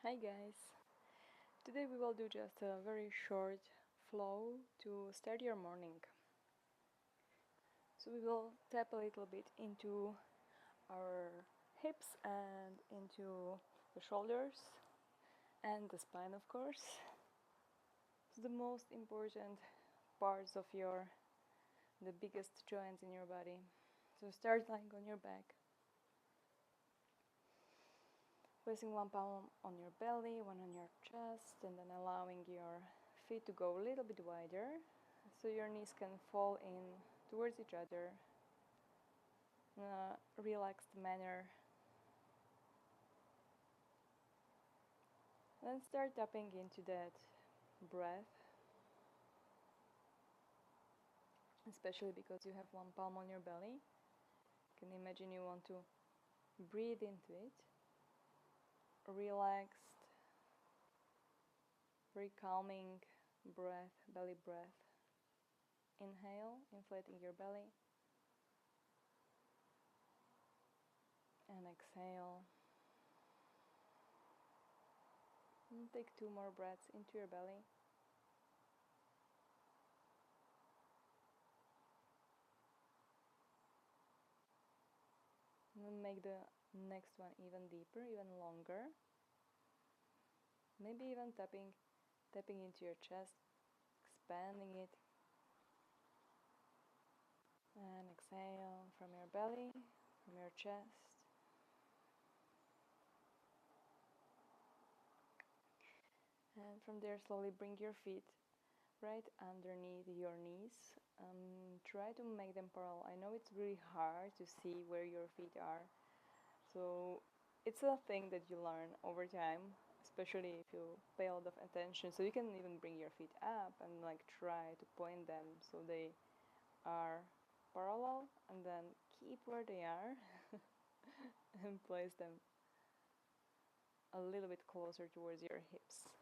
Hi guys! Today we will do just a very short flow to start your morning. So we will tap a little bit into our hips and into the shoulders and the spine, of course. So the most important parts of the biggest joints in your body. So start lying on your back. Placing one palm on your belly, one on your chest, and then allowing your feet to go a little bit wider so your knees can fall in towards each other in a relaxed manner. Then start tapping into that breath, especially because you have one palm on your belly. You can imagine you want to breathe into it, relaxed, very calming breath, belly breath. Inhale, inflating your belly, and exhale. And take 2 more breaths into your belly. And then make the next one even deeper, even longer. Maybe even tapping into your chest, expanding it. And exhale from your belly, from your chest. And from there, slowly bring your feet right underneath your knees. Try to make them parallel. I know it's really hard to see where your feet are. So it's a thing that you learn over time, especially if you pay a lot of attention. So you can even bring your feet up and try to point them so they are parallel, and then keep where they are and place them a little bit closer towards your hips.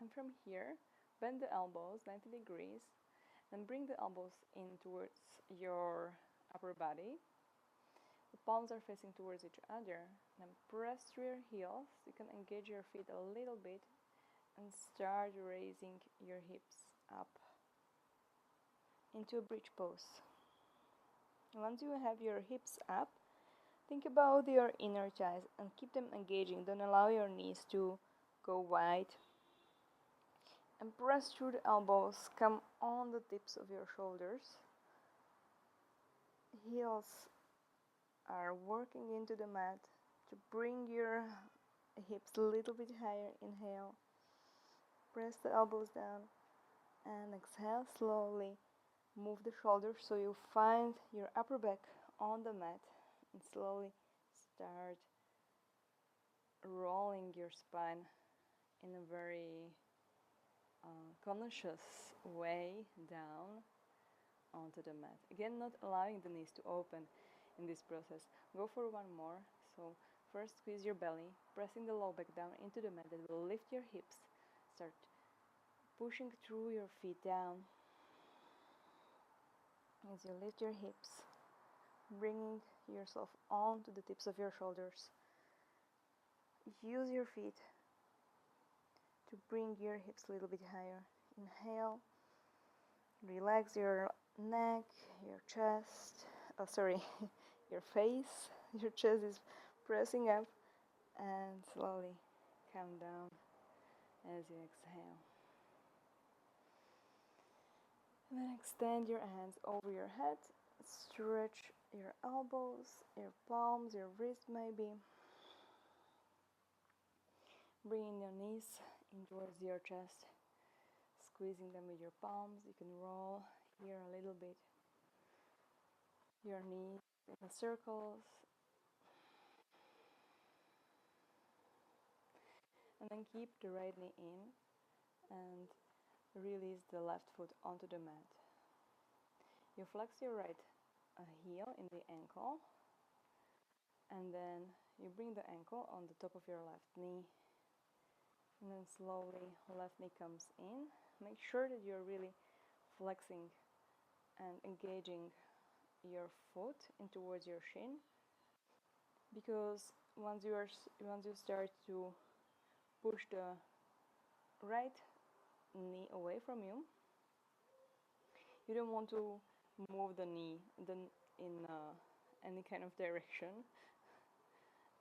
And from here, bend the elbows 90 degrees and bring the elbows in towards your upper body. The palms are facing towards each other. Then press through your heels. You can engage your feet a little bit and start raising your hips up into a bridge pose. Once you have your hips up, think about your inner thighs and keep them engaging. Don't allow your knees to go wide. And press through the elbows. Come on the tips of your shoulders. Heels are working into the mat to bring your hips a little bit higher. Inhale. Press the elbows down. And exhale slowly. Move the shoulders so you find your upper back on the mat. And slowly start rolling your spine in a very conscious way down onto the mat. Again, not allowing the knees to open in this process. Go for one more. So first squeeze your belly, pressing the low back down into the mat. That will lift your hips. Start pushing through your feet down. As you lift your hips, bringing yourself onto the tips of your shoulders. Use your feet to bring your hips a little bit higher. Inhale. Relax your neck, your chest, your face. Your chest is pressing up, and slowly come down as you exhale. And then extend your hands over your head, stretch your elbows, your palms, your wrist maybe. Bringing your knees in towards your chest, squeezing them with your palms. You can roll here a little bit. Your knees in circles. And then keep the right knee in and release the left foot onto the mat. You flex your right heel in the ankle, and then you bring the ankle on the top of your left knee, and then slowly left knee comes in. Make sure that you're really flexing and engaging your foot in towards your shin, because once you start to push the right knee away from you, you don't want to move the knee in any kind of direction,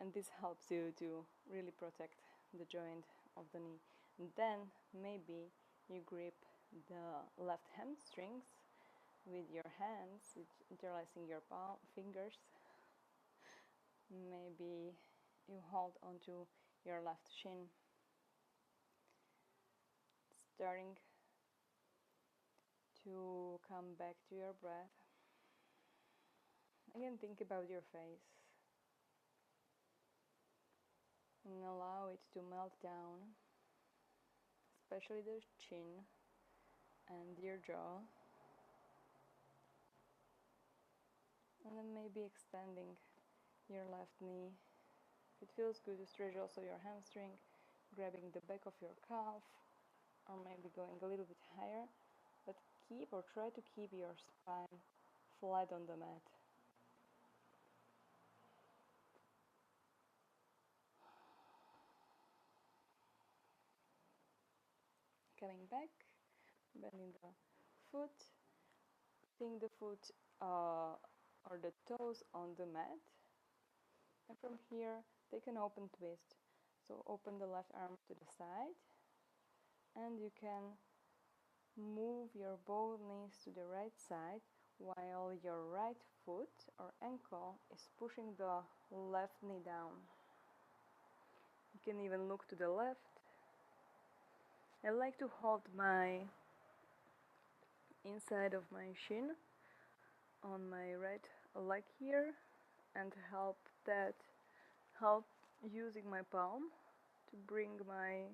and this helps you to really protect the joint of the knee. And then maybe you grip the left hamstrings with your hands, interlacing your fingers. Maybe you hold onto your left shin, starting to come back to your breath. Again, think about your face and allow it to melt down, especially the chin and your jaw. And then maybe extending your left knee. If it feels good, to stretch also your hamstring, grabbing the back of your calf, or maybe going a little bit higher, but keep or try to keep your spine flat on the mat. Coming back, bending the foot, putting the foot or the toes on the mat, and from here take an open twist. So open the left arm to the side, and you can move your both knees to the right side while your right foot or ankle is pushing the left knee down. You can even look to the left. I like to hold my inside of my shin on my right leg here and help using my palm to bring my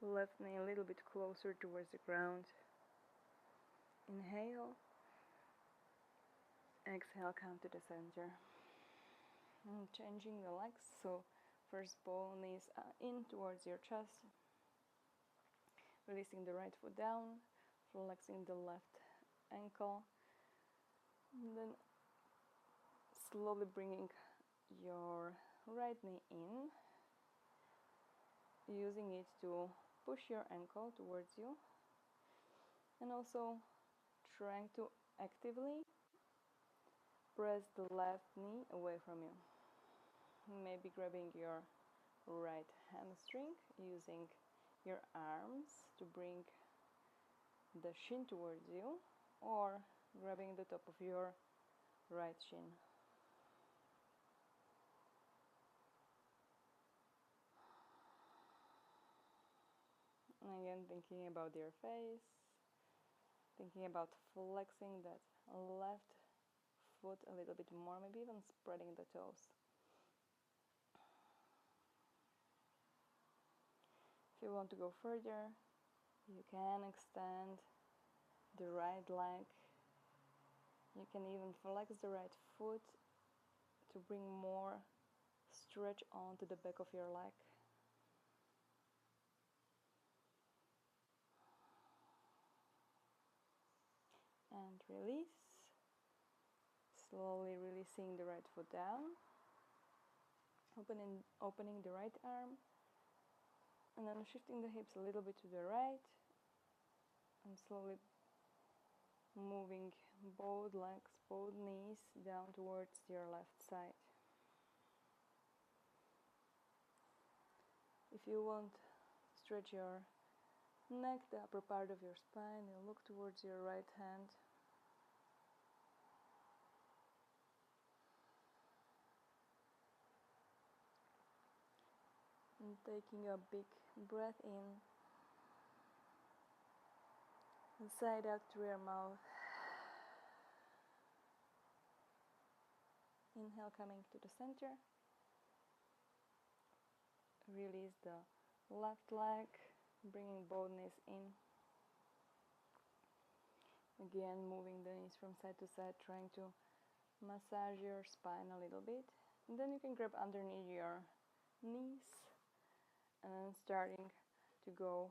left knee a little bit closer towards the ground. Inhale, exhale, come to the center. And changing the legs, so first both knees in towards your chest, releasing the right foot down, flexing the left ankle, and then slowly bringing your right knee in, using it to push your ankle towards you, and also trying to actively press the left knee away from you. Maybe grabbing your right hamstring, using your arms to bring the shin towards you, or grabbing the top of your right shin. And again, thinking about your face, thinking about flexing that left foot a little bit more, maybe even spreading the toes. If you want to go further, you can extend the right leg. You can even flex the right foot to bring more stretch onto the back of your leg. And release. Slowly releasing the right foot down. Opening the right arm. And then shifting the hips a little bit to the right. And slowly moving both legs, both knees down towards your left side. If you want, stretch your neck, the upper part of your spine, and look towards your right hand. And taking a big breath in and sigh out through your mouth. Inhale, coming to the center. Release the left leg, bringing both knees in. Again, moving the knees from side to side, trying to massage your spine a little bit. And then you can grab underneath your knees and then starting to go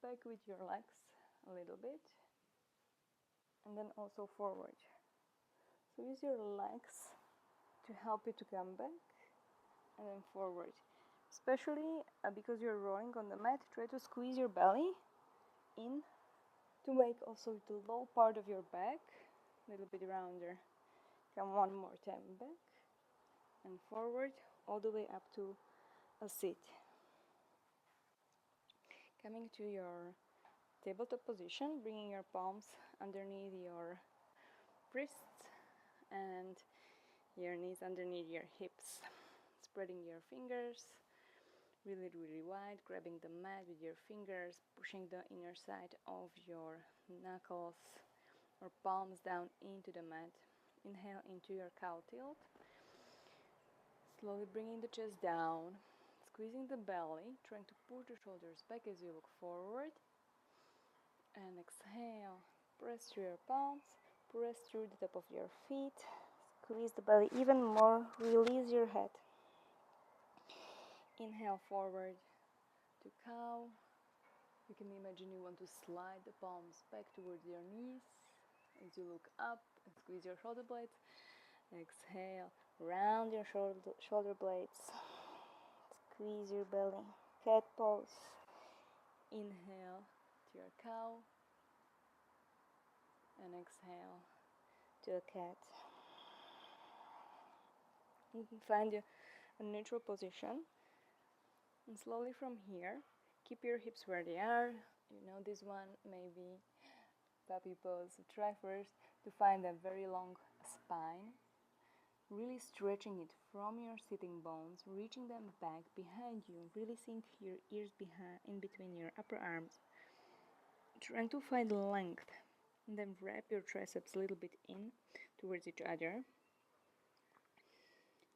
back with your legs a little bit. And then also forward. So use your legs to help you to come back. and then forward. Especially because you're rolling on the mat, try to squeeze your belly in to make also the low part of your back a little bit rounder. Come one more time, back and forward, all the way up to a sit. Coming to your tabletop position, bringing your palms underneath your wrists and your knees underneath your hips. Spreading your fingers really, really wide, grabbing the mat with your fingers, pushing the inner side of your knuckles or palms down into the mat. Inhale into your cow tilt. Slowly bringing the chest down, squeezing the belly, trying to push the shoulders back as you look forward. And exhale, press through your palms, press through the top of your feet, squeeze the belly even more, release your head. Inhale forward to cow. You can imagine you want to slide the palms back towards your knees as you look up and squeeze your shoulder blades. Exhale, round your shoulder blades, squeeze your belly, cat pose. Inhale to your cow and exhale to a cat. You can find a neutral position, and slowly from here keep your hips where they are. You know this one, maybe puppy pose. Try first to find a very long spine, really stretching it from your sitting bones, reaching them back behind you, really sink your ears behind in between your upper arms, trying to find length, and then wrap your triceps a little bit in towards each other.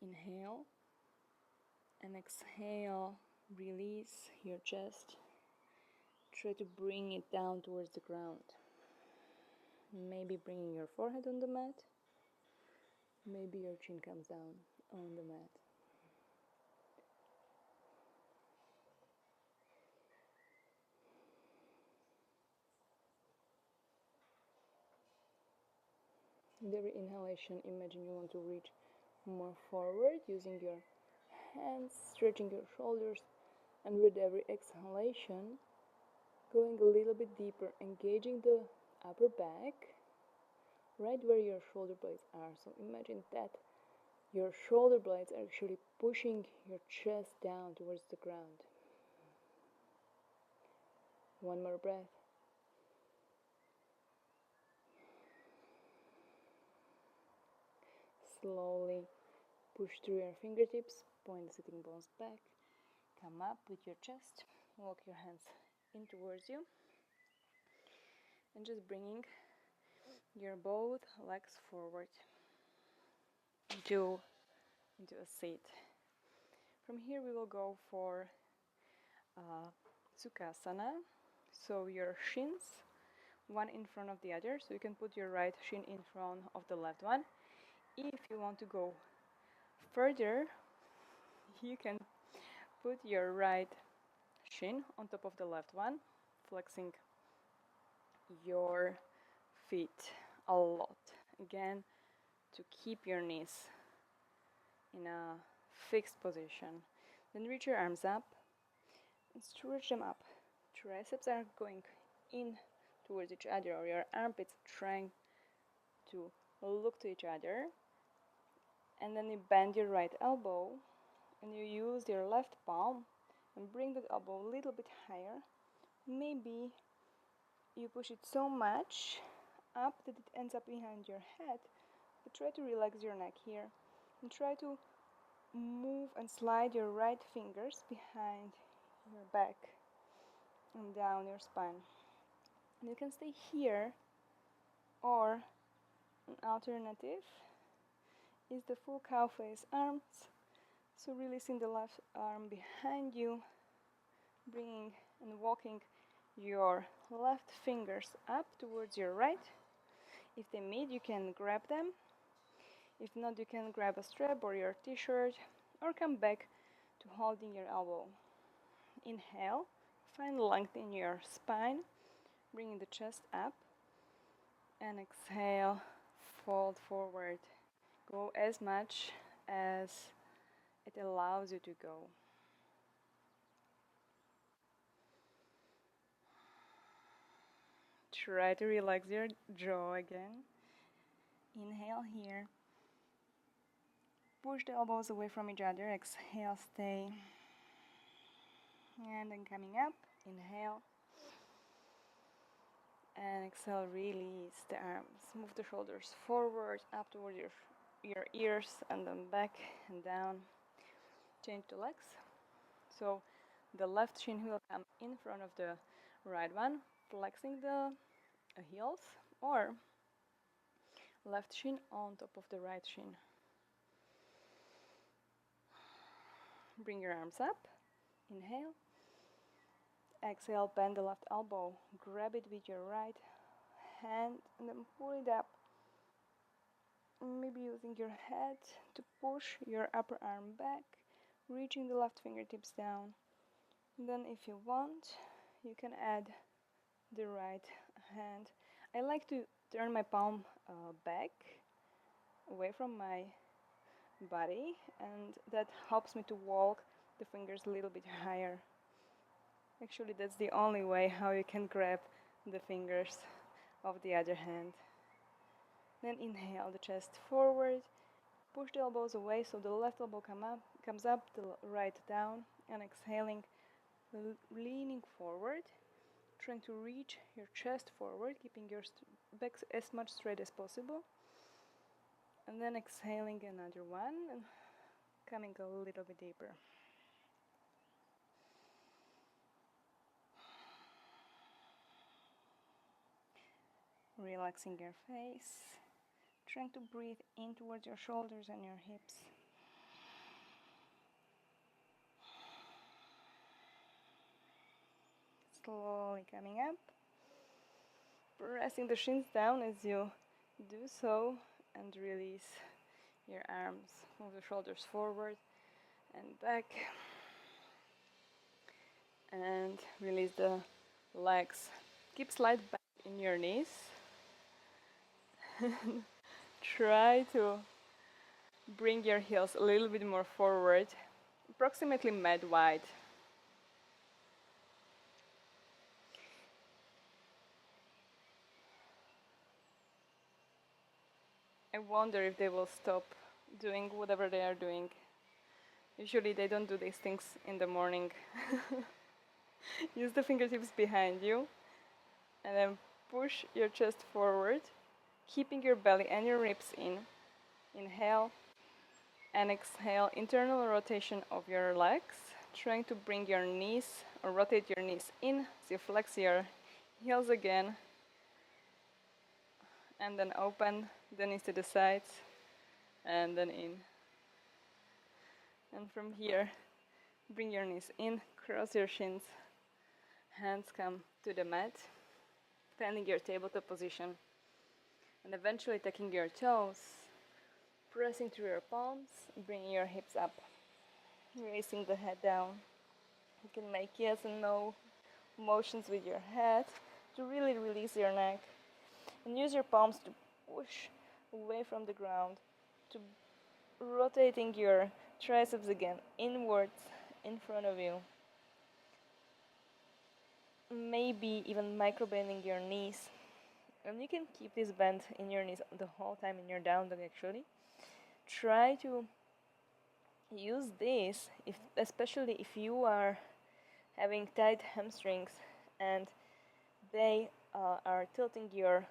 Inhale and exhale, release your chest. Try to bring it down towards the ground. Maybe bringing your forehead on the mat. Maybe your chin comes down on the mat. With every inhalation, imagine you want to reach more forward using your hands, stretching your shoulders, and with every exhalation, going a little bit deeper, engaging the upper back, right where your shoulder blades are. So imagine that your shoulder blades are actually pushing your chest down towards the ground. One more breath. Slowly push through your fingertips, point the sitting bones back, come up with your chest, walk your hands in towards you, and just bringing your both legs forward into a seat. From here we will go for Sukhasana. So your shins, one in front of the other, so you can put your right shin in front of the left one. If you want to go further, you can put your right shin on top of the left one, flexing your feet a lot. Again, to keep your knees in a fixed position. Then reach your arms up and stretch them up. Triceps are going in towards each other, or your armpits trying to look to each other. And then you bend your right elbow and you use your left palm and bring that elbow a little bit higher. Maybe you push it so much up that it ends up behind your head, but try to relax your neck here and try to move and slide your right fingers behind your back and down your spine. And you can stay here, or an alternative is the full cow face arms. So releasing the left arm behind you, bringing and walking your left fingers up towards your right. If they meet, you can grab them. If not, you can grab a strap or your t-shirt, or come back to holding your elbow. Inhale, find length in your spine, bringing the chest up, and exhale, fold forward. Go as much as it allows you to go. Try to relax your jaw again. Inhale here. Push the elbows away from each other. Exhale, stay. And then coming up. Inhale. And exhale, release the arms. Move the shoulders forward, up toward your ears, and then back and down. Change the legs. So the left shin will come in front of the right one, flexing the heels, or left shin on top of the right shin. Bring your arms up. Inhale. Exhale, bend the left elbow. Grab it with your right hand and then pull it up. Maybe using your head to push your upper arm back, reaching the left fingertips down. And then if you want, you can add the right hand. I like to turn my palm back, away from my body, and that helps me to walk the fingers a little bit higher. Actually, that's the only way how you can grab the fingers of the other hand. Then inhale the chest forward, push the elbows away so the left elbow comes up, the right down, and exhaling, leaning forward, trying to reach your chest forward, keeping your back as much straight as possible. And then exhaling another one and coming a little bit deeper. Relaxing your face, trying to breathe in towards your shoulders and your hips. Slowly coming up, pressing the shins down as you do so, and release your arms. Move the shoulders forward and back, and release the legs. Keep slight back in your knees. Try to bring your heels a little bit more forward, approximately mat wide. I wonder if they will stop doing whatever they are doing. Usually they don't do these things in the morning. Use the fingertips behind you and then push your chest forward, keeping your belly and your ribs in. Inhale and exhale, internal rotation of your legs, trying to bring your knees or rotate your knees in as you flex your heels again, and then open the knees to the sides and then in. And from here, bring your knees in, cross your shins, hands come to the mat, finding your tabletop position, and eventually taking your toes, pressing through your palms, bringing your hips up, raising the head down. You can make yes and no motions with your head to really release your neck, and use your palms to push away from the ground, to rotating your triceps again inwards in front of you. Maybe even micro bending your knees, and you can keep this bend in your knees the whole time in your down dog. Actually, try to use this, especially if you are having tight hamstrings and they are tilting your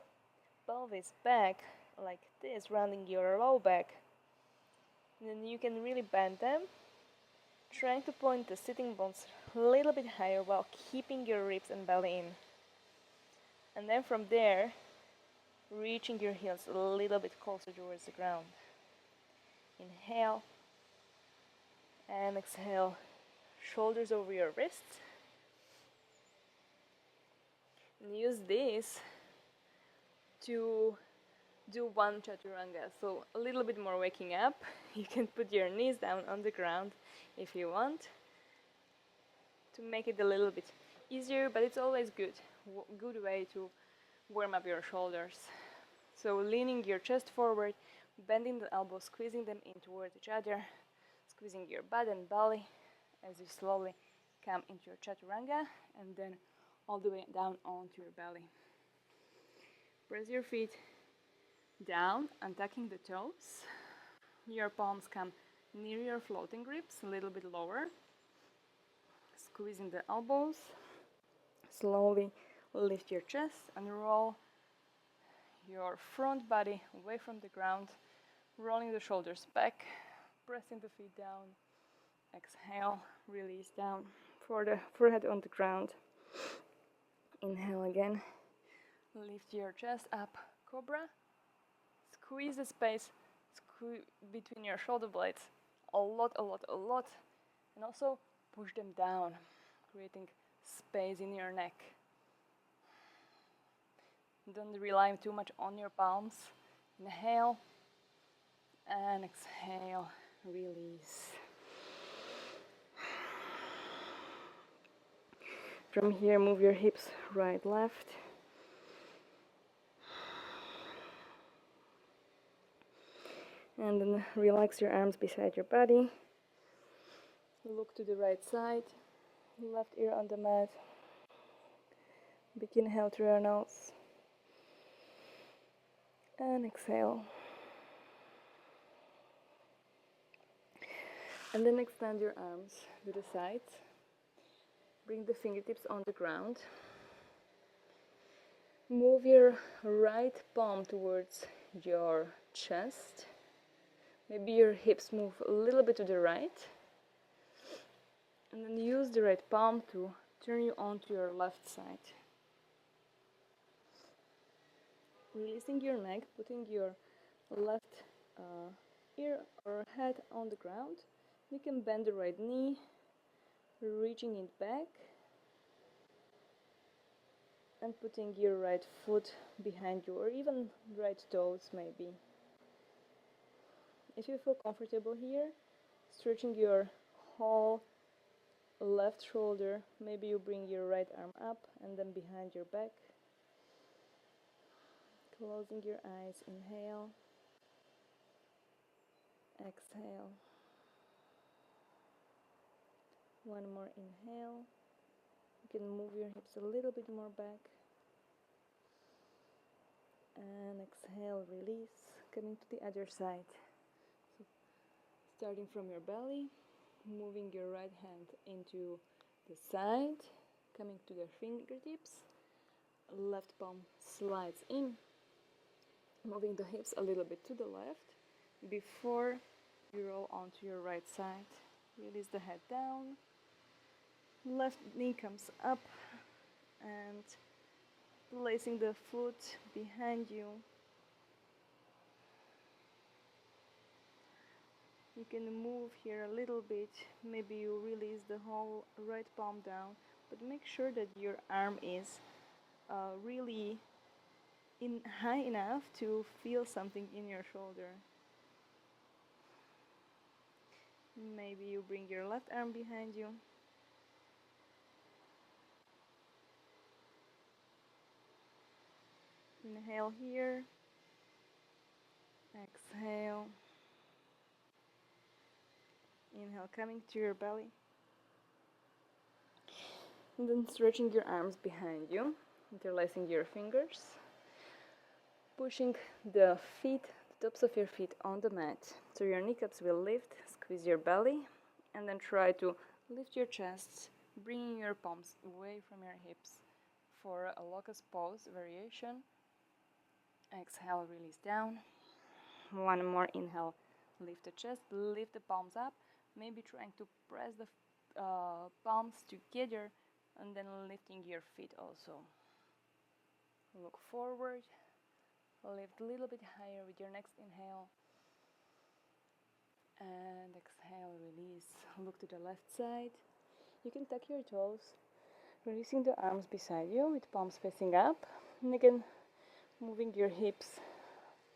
pelvis back like this, rounding your low back. And then you can really bend them, trying to point the sitting bones a little bit higher while keeping your ribs and belly in. And then from there, reaching your heels a little bit closer towards the ground. Inhale and exhale, shoulders over your wrists. And use this to do one chaturanga, so a little bit more waking up. You can put your knees down on the ground if you want to make it a little bit easier, but it's always good way to warm up your shoulders. So leaning your chest forward, bending the elbows, squeezing them in towards each other, squeezing your butt and belly as you slowly come into your chaturanga and then all the way down onto your belly. Press your feet down, untucking the toes. Your palms come near your floating ribs, a little bit lower. Squeezing the elbows. Slowly lift your chest and roll your front body away from the ground, rolling the shoulders back, pressing the feet down. Exhale, release down for the forehead on the ground. Inhale again. Lift your chest up, cobra. Squeeze the space between your shoulder blades. A lot. And also push them down, creating space in your neck. Don't rely too much on your palms. Inhale and exhale, release. From here, move your hips right, left. And then relax your arms beside your body. Look to the right side, left ear on the mat. Big inhale through your nose. And exhale. And then extend your arms to the sides. Bring the fingertips on the ground. Move your right palm towards your chest. Maybe your hips move a little bit to the right. And then use the right palm to turn you onto your left side. Releasing your neck, putting your left ear or head on the ground. You can bend the right knee, reaching it back. And putting your right foot behind you, or even right toes maybe. If you feel comfortable here, stretching your whole left shoulder, maybe you bring your right arm up and then behind your back. Closing your eyes, inhale, exhale. One more inhale. You can move your hips a little bit more back. And exhale, release, coming to the other side. So starting from your belly, moving your right hand into the side, coming to the fingertips. Left palm slides in, moving the hips a little bit to the left before you roll onto your right side. Release the head down. Left knee comes up and placing the foot behind you. You can move here a little bit. Maybe you release the whole right palm down, but make sure that your arm is really high enough to feel something in your shoulder. Maybe you bring your left arm behind you. Inhale here. Exhale. Inhale, coming to your belly. And then stretching your arms behind you, interlacing your fingers. Pushing the feet, the tops of your feet on the mat. So your kneecaps will lift, squeeze your belly, and then try to lift your chest, bringing your palms away from your hips for a locust pose variation. Exhale, release down. One more inhale, lift the chest, lift the palms up, maybe trying to press the palms together and then lifting your feet also. Look forward, lift a little bit higher with your next inhale. And exhale, release. Look to the left side. You can tuck your toes, releasing the arms beside you with palms facing up. And again, moving your hips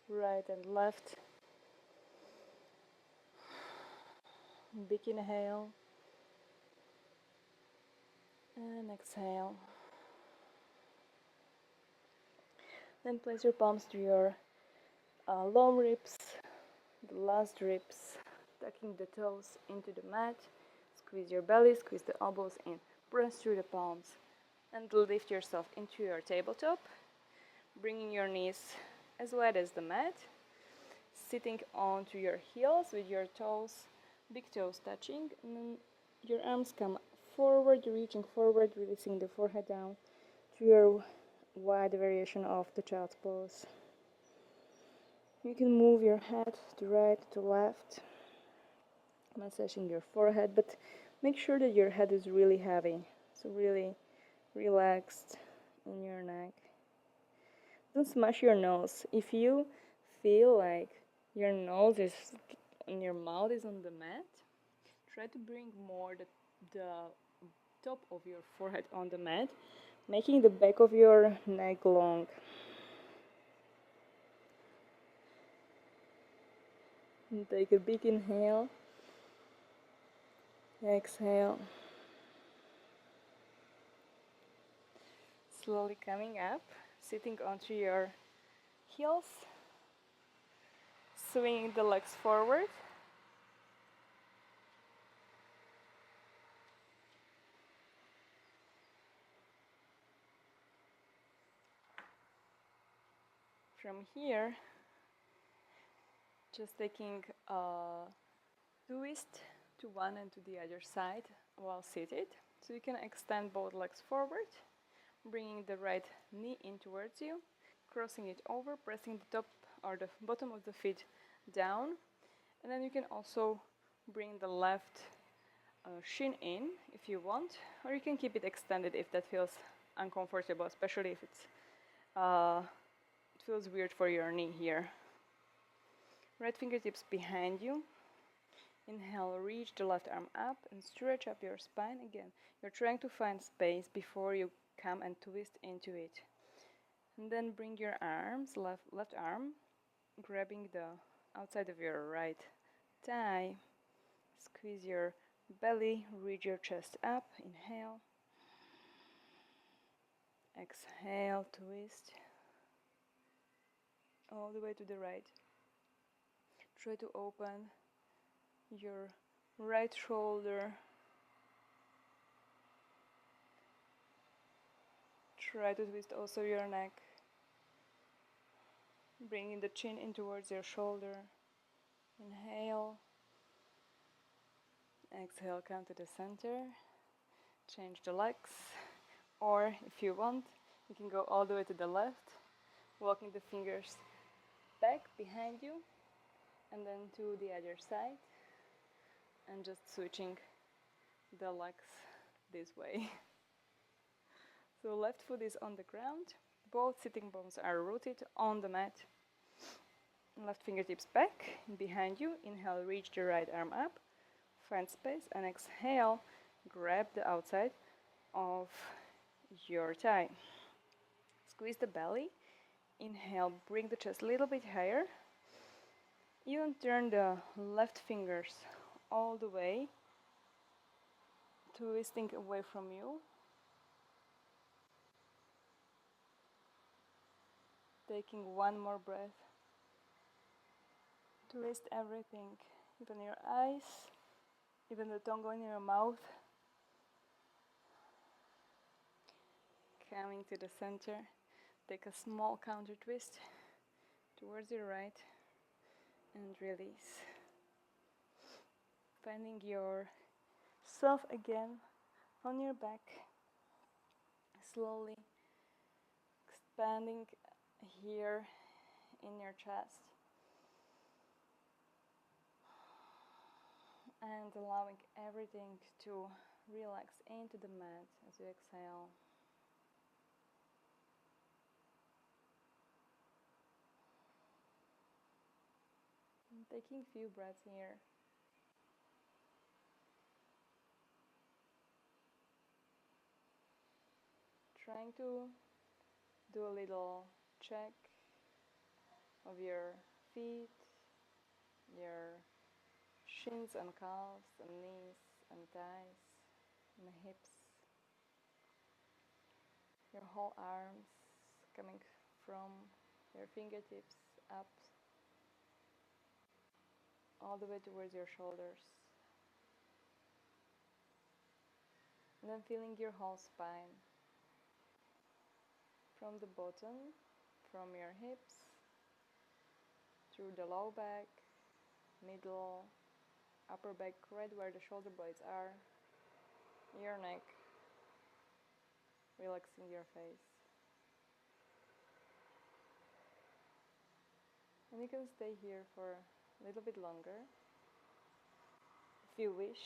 right and left. Big inhale. And exhale. Then place your palms to your lower ribs, the last ribs. tucking the toes into the mat. Squeeze your belly, squeeze the elbows in, press through the palms, and lift yourself into your tabletop, bringing your knees as wide as the mat, sitting onto your heels with your toes, big toes touching, and then your arms come forward, reaching forward, releasing the forehead down to your wide variation of the child's pose. You can move your head to right, to left, massaging your forehead, but make sure that your head is really heavy, so really relaxed in your neck. Don't smash your nose. If you feel like your nose is and your mouth is on the mat, try to bring more the top of your forehead on the mat, making the back of your neck long. And take a big inhale, exhale. Slowly coming up, sitting onto your heels, swinging the legs forward. From here, just taking a twist to one and to the other side while seated. So you can extend both legs forward, bringing the right knee in towards you, crossing it over, pressing the top or the bottom of the feet down. And then you can also bring the left shin in if you want, or you can keep it extended if that feels uncomfortable, especially if it feels weird for your knee here. Right fingertips behind you. Inhale, reach the left arm up and stretch up your spine. Again, you're trying to find space before you come and twist into it. And then bring your arms, left arm, grabbing the outside of your right thigh. Squeeze your belly, reach your chest up. Inhale. Exhale, twist. All the way to the right. Try to open your right shoulder. Try to twist also your neck. Bringing the chin in towards your shoulder. Inhale. Exhale, come to the center. Change the legs. Or if you want, you can go all the way to the left, walking the fingers back behind you and then to the other side and just switching the legs this way. So left foot is on the ground, both sitting bones are rooted on the mat. Left fingertips back behind you. Inhale, reach the right arm up, find space, and exhale, grab the outside of your thigh. Squeeze the belly. Inhale, bring the chest a little bit higher. Even turn the left fingers all the way, twisting away from you. Taking one more breath. Twist everything, even your eyes, even the tongue in your mouth. Coming to the center, take a small counter twist towards your right and release. Finding yourself again on your back, slowly expanding here in your chest and allowing everything to relax into the mat as you exhale. And taking a few breaths here. Trying to do a little check of your feet, your shins and calves and knees and thighs and hips, your whole arms coming from your fingertips up all the way towards your shoulders. And then feeling your whole spine, from the bottom, from your hips, through the low back, middle, upper back, right where the shoulder blades are, your neck, relaxing your face. And you can stay here for a little bit longer if you wish.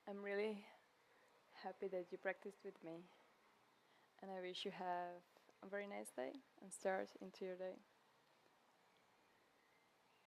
I'm really happy that you practiced with me, and I wish you have a very nice day and start into your day.